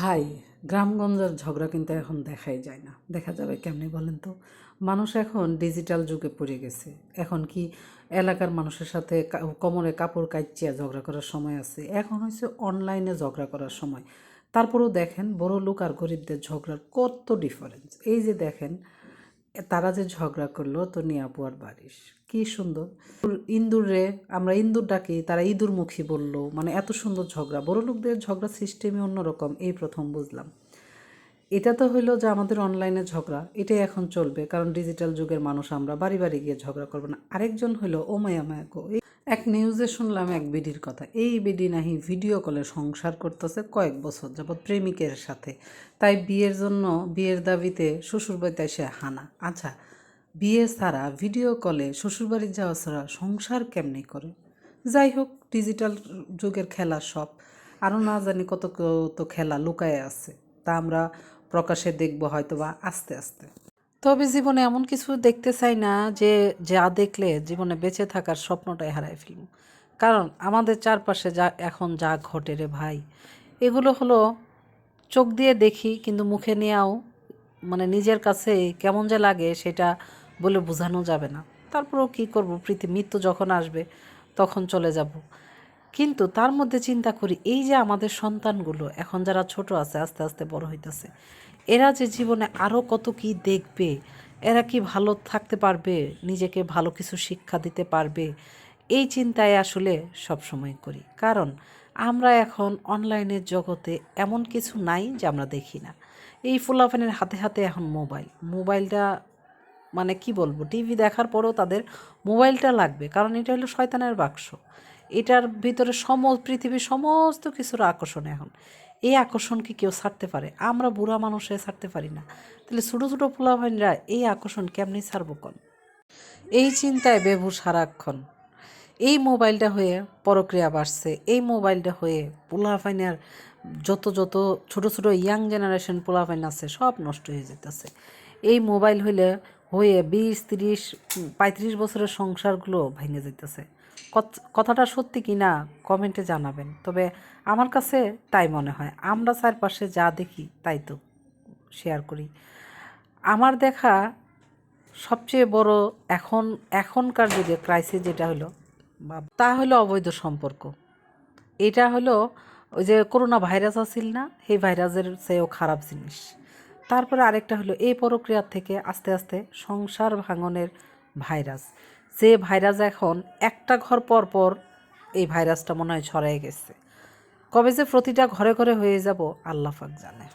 ভাই, গ্রামগঞ্জের ঝগড়া কিন্তু এখন দেখাই যায় না। দেখা যাবে কেমনে বলেন তো? মানুষ এখন ডিজিটাল যুগে পড়ে গেছে। এখন কি এলাকার মানুষের সাথে কোমরে কাপড় কাইচিয়া ঝগড়া করার সময় আছে? এখন হচ্ছে অনলাইনে ঝগড়া করার সময়। তারপরেও দেখেন বড়লোক আর গরিবদের ঝগড়ার কত ডিফারেন্স। এই যে দেখেন তারা যে ঝগড়া করলো তো নিয়াপু আর বারিশ, কি সুন্দর। ইন্দুর রে আমরা ইন্দুর ডাকি, তারা ইঁদুরমুখী বললো, মানে এত সুন্দর ঝগড়া। বড় লোকদের ঝগড়া সিস্টেমই অন্যরকম, এই প্রথম বুঝলাম। এটা তো হইলো যে আমাদের অনলাইনে ঝগড়া, এটাই এখন চলবে, কারণ ডিজিটাল যুগের মানুষ আমরা বাড়ি বাড়ি গিয়ে ঝগড়া করবো না। আরেকজন হইলো ও মায়া মায়া গো, এক নিউজে শুনলাম এক বিডির কথা। এই বিডি নাহি ভিডিও কলে সংসার করতেছে কয়েক বছর যাবৎ প্রেমিকের সাথে, তাই বিয়ের জন্য বিয়ের দাবিতে শ্বশুরবাড়িতে এসে হানা। আচ্ছা, বিয়ে ছাড়া ভিডিও কলে শ্বশুরবাড়ি যাওয়া ছাড়া সংসার কেমনি করে? যাই হোক, ডিজিটাল যুগের খেলা সব, আরও না জানি কত কত খেলা লুকায়ে আছে, তা আমরা প্রকাশে দেখবো হয়তো বা আস্তে আস্তে। তবে জীবনে এমন কিছু দেখতে চাই না যে যা দেখলে জীবনে বেঁচে থাকার স্বপ্নটাই হারাই ফেলব। কারণ আমাদের চারপাশে যা এখন যা ঘটে রে ভাই, এগুলো হলো চোখ দিয়ে দেখি কিন্তু মুখে নিয়েও মানে নিজের কাছে কেমন যে লাগে সেটা বলে বোঝানো যাবে না। তারপরেও কী করব, মৃত্যু যখন আসবে তখন চলে যাব। কিন্তু তার মধ্যে চিন্তা করি, এই যে আমাদের সন্তানগুলো এখন যারা ছোট আছে আস্তে আস্তে বড় হইতেছে, এরা যে জীবনে আরও কত কি দেখবে, এরা কি ভালো থাকতে পারবে, নিজেকে ভালো কিছু শিক্ষা দিতে পারবে, এই চিন্তায় আসলে সব সময় করি। কারণ আমরা এখন অনলাইনের জগতে এমন কিছু নাই যে আমরা দেখি না। এই ফুলাফানের হাতে হাতে এখন মোবাইলটা মানে কি বলবো, টিভি দেখার পরেও তাদের মোবাইলটা লাগবে, কারণ এটা হলো শয়তানের বাক্স। এটার ভিতরে পৃথিবীর সমস্ত কিছুর আকর্ষণ এখন। এই আকর্ষণ কি কেউ ছাড়তে পারে? আমরা বুড়া মানুষে ছাড়তে পারি না, তাহলে ছোটো ছোটো পোলাভাইনরা এই আকর্ষণ কেমনি ছাড়বো কোন? এই চিন্তায় বেভুষ সারাক্ষণ। এই মোবাইলটা হয়ে পরক্রিয়া বাড়ছে, এই মোবাইলটা হয়ে পোলাপাইনের যত যত ছোট ছোট ইয়াং জেনারেশন পোলাপাইন আছে সব নষ্ট হয়ে যেতেছে। এই মোবাইল হয়ে 20, 30, 35 বছরের সংসারগুলো ভেঙে যেতেছে। কথাটা সত্যি কি না কমেন্টে জানাবেন। তবে আমার কাছে তাই মনে হয়, আমরা চারপাশে যা দেখি তাই তো শেয়ার করি। আমার দেখা সবচেয়ে বড় এখনকার যুগে ক্রাইসিস যেটা হলো তা হলো অবৈধ সম্পর্ক। এটা হলো ওই যে করোনা ভাইরাস আছিল না, সেই ভাইরাসের চেয়েও খারাপ জিনিস। তারপরে আরেকটা হলো এই প্রক্রিয়ার থেকে আস্তে আস্তে সংসার ভাঙনের ভাইরাস, যে ভাইরাস এখন একটা ঘর পর পর এই ভাইরাসটা মনে হয় ছড়াই গেছে। কবে যে প্রতিটা ঘরে ঘরে হয়ে যাব আল্লাহ পাক জানে।